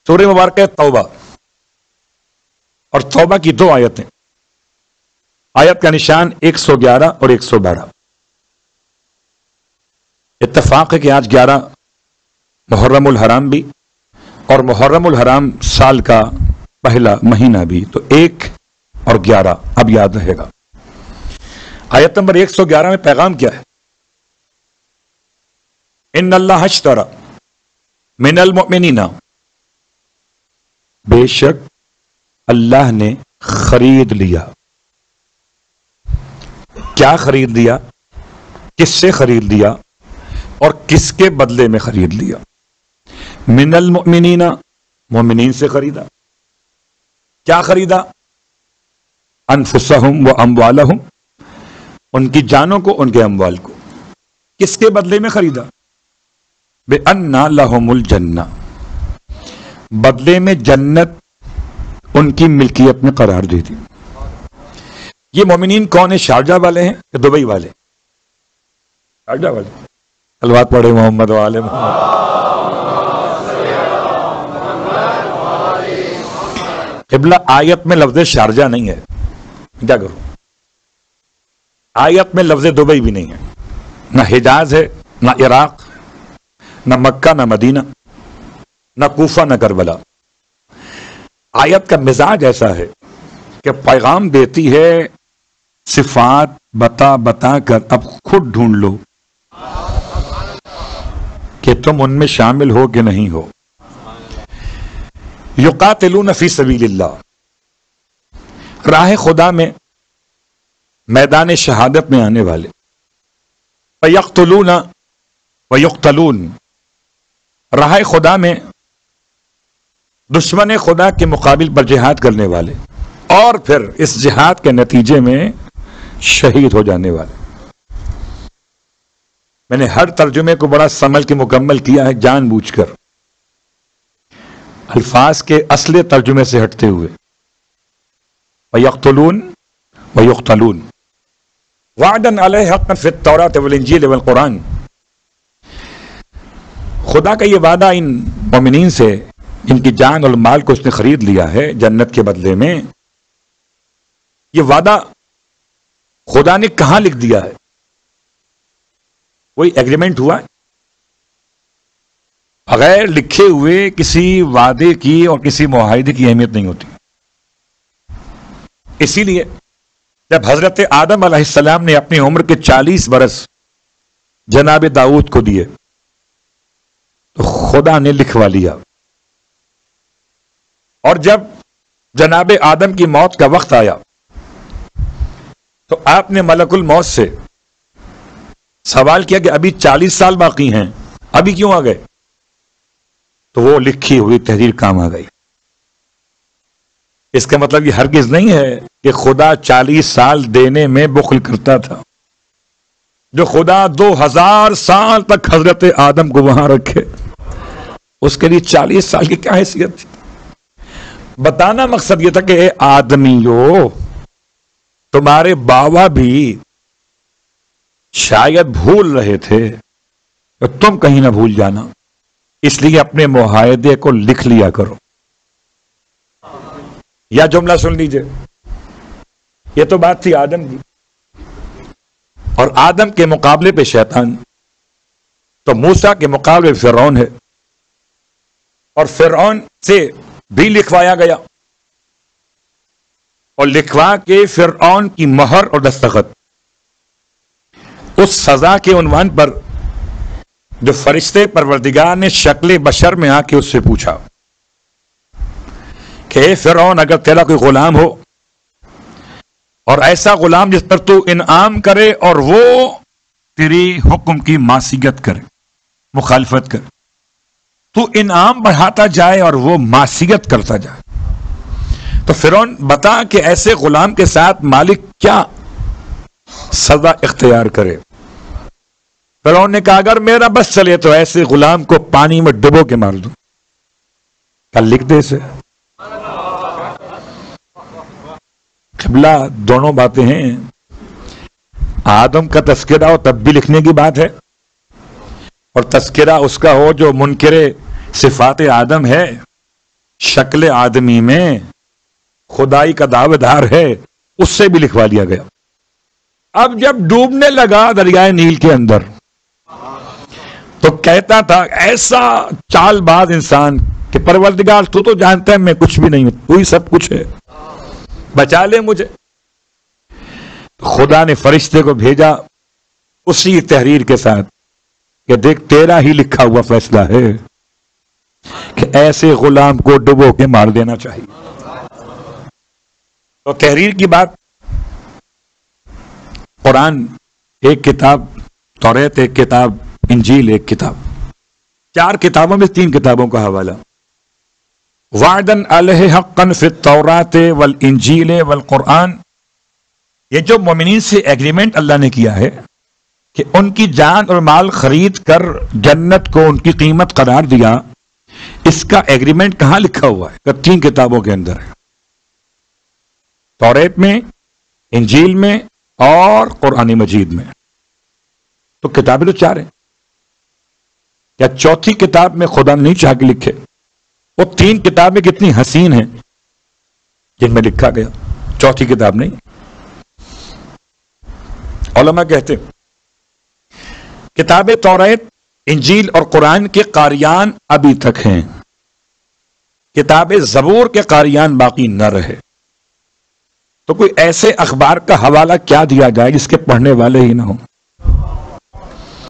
سورہ مبارکہ توبہ اور توبہ کی دو آیتیں، آیت کا نشان 111 اور 112۔ اتفاق ہے کہ آج 11 محرم الحرام بھی اور محرم الحرام سال کا پہلا مہینہ بھی، تو 1 اور 11 اب یاد رہے گا۔ آیت نمبر 111 میں پیغام کیا ہے؟ ان اللہ اشتری من المؤمنین، بے شک اللہ نے خرید لیا۔ کیا خرید لیا؟ کس سے خرید لیا اور کس کے بدلے میں خرید لیا؟ من المؤمنین، مومنین سے خریدا۔ کیا خریدا؟ انفسہم و اموالہم، ان کی جانوں کو، ان کے اموال کو۔ کس کے بدلے میں خریدا؟ بِأَنَّ لَهُمُ الْجَنَّةَ، بدلے میں جنت ان کی ملکیت میں قرار دے دی۔ یہ مومنین کون ہیں؟ شارجہ والے ہیں کہ دبئی والے؟ شارجہ والے۔ صلوات پڑھے محمد و آل محمد۔ قبلہ آیت میں لفظ شارجہ نہیں ہے، کیا کروں؟ آیت میں لفظ دبئی بھی نہیں ہے، نہ حجاز ہے، نہ عراق، نہ مکہ، نہ مدینہ، نہ کوفہ، نہ کربلا۔ آیت کا مزاج ایسا ہے کہ پیغام دیتی ہے صفات بتا بتا کر، اب خود ڈھونڈ لو کہ تم ان میں شامل ہو کہ نہیں ہو۔ یقاتلون فی سبیل اللہ، راہ خدا میں، میدان شہادت میں آنے والے۔ فیقتلون ویقتلون، راہ خدا میں دشمن خدا کے مقابل پر جہاد کرنے والے، اور پھر اس جہاد کے نتیجے میں شہید ہو جانے والے۔ میں نے ہر ترجمے کو بڑا سنبھل کے مکمل کیا ہے، جان بوجھ کر، الفاظ کے اصل ترجمے سے ہٹتے ہوئے۔ وَيَقْتُلُونَ وَيُقْتَلُونَ وَعْدًا عَلَيْهِ حَقًّا فِي التَّوْرَاةِ وَالْإِنْجِيلِ وَالْقُرْآنِ، خدا کا یہ وعدہ ان مومنین سے، ان کی جان اور مال کو اس نے خرید لیا ہے جنت کے بدلے میں۔ یہ وعدہ خدا نے کہاں لکھ دیا ہے؟ کوئی ایگریمنٹ ہوا ہے؟ بغیر لکھے ہوئے کسی وعدے کی اور کسی معاہدے کی اہمیت نہیں ہوتی۔ اسی لیے جب حضرت آدم علیہ السلام نے اپنی عمر کے 40 برس جناب داؤد کو دیے تو خدا نے لکھوا لیا، اور جب جناب آدم کی موت کا وقت آیا تو آپ نے ملک الموت سے سوال کیا کہ ابھی 40 سال باقی ہیں، ابھی کیوں آ گئے؟ تو وہ لکھی ہوئی تحریر کام آ گئی۔ اس کا مطلب یہ ہرگز نہیں ہے کہ خدا 40 سال دینے میں بخل کرتا تھا۔ جو خدا 2000 سال تک حضرت آدم کو وہاں رکھے، اس کے لیے 40 سال کی کیا حیثیت تھی؟ بتانا مقصد یہ تھا کہ اے آدمیو، تمہارے بابا بھی شاید بھول رہے تھے تو تم کہیں نہ بھول جانا، اس لیے اپنے معاہدے کو لکھ لیا کرو۔ یا جملہ سن لیجئے، یہ تو بات تھی آدم کی، اور آدم کے مقابلے پہ شیطان، تو موسیٰ کے مقابلے فرعون ہے، اور فرعون سے بھی لکھوایا گیا، اور لکھوا کے فرعون کی مہر اور دستخط اس سزا کے عنوان پر جو فرشتے پروردگار نے شکل بشر میں آ کے اس سے پوچھا کہ اے فرعون، اگر تیرا کوئی غلام ہو اور ایسا غلام جس پر تو انعام کرے اور وہ تیری حکم کی معصیت کرے، مخالفت کرے، تو انعام بڑھاتا جائے اور وہ معصیت کرتا جائے، تو فرعون بتا کہ ایسے غلام کے ساتھ مالک کیا سزا اختیار کرے۔ فرعون نے کہا اگر میرا بس چلے تو ایسے غلام کو پانی میں ڈبو کے مار دوں۔ کیا لکھ دے اسے؟ قبلہ دونوں باتیں ہیں۔ آدم کا تذکرہ ہو تب بھی لکھنے کی بات ہے، اور تذکرہ اس کا ہو جو منکر صفات آدم ہے، شکل آدمی میں خدائی کا دعویدار ہے، اس سے بھی لکھوا لیا گیا۔ اب جب ڈوبنے لگا دریائے نیل کے اندر تو کہتا تھا ایسا چال باز انسان کہ پروردگار تو جانتا ہے میں کچھ بھی نہیں ہوں، تو ہی سب کچھ ہے، بچا لے مجھے۔ خدا نے فرشتے کو بھیجا اسی تحریر کے ساتھ کہ دیکھ تیرا ہی لکھا ہوا فیصلہ ہے کہ ایسے غلام کو ڈبو کے مار دینا چاہیے۔ تو تحریر کی بات، قرآن ایک کتاب، توریت ایک کتاب، انجیل ایک کتاب، 4 کتابوں میں 3 کتابوں کا حوالہ۔ وعدن علیہ حقا فی التوراۃ والانجیل والقرآن، یہ جو مومنین سے ایگریمنٹ اللہ نے کیا ہے کہ ان کی جان اور مال خرید کر جنت کو ان کی قیمت قرار دیا، اس کا ایگریمنٹ کہاں لکھا ہوا ہے؟ کہ 3 کتابوں کے اندر ہے، توریت میں، انجیل میں اور قرآن مجید میں۔ تو کتابیں تو 4 ہیں، کیا 4تھی کتاب میں خدا نہیں چاہ کے لکھے؟ وہ 3 کتابیں کتنی حسین ہیں جن میں لکھا گیا، 4تھی کتاب نہیں۔ علماء کہتے کتاب توریت، انجیل اور قرآن کے قاریان ابھی تک ہیں، کتاب زبور کے قاریان باقی نہ رہے۔ تو کوئی ایسے اخبار کا حوالہ کیا دیا جائے جس کے پڑھنے والے ہی نہ ہوں؟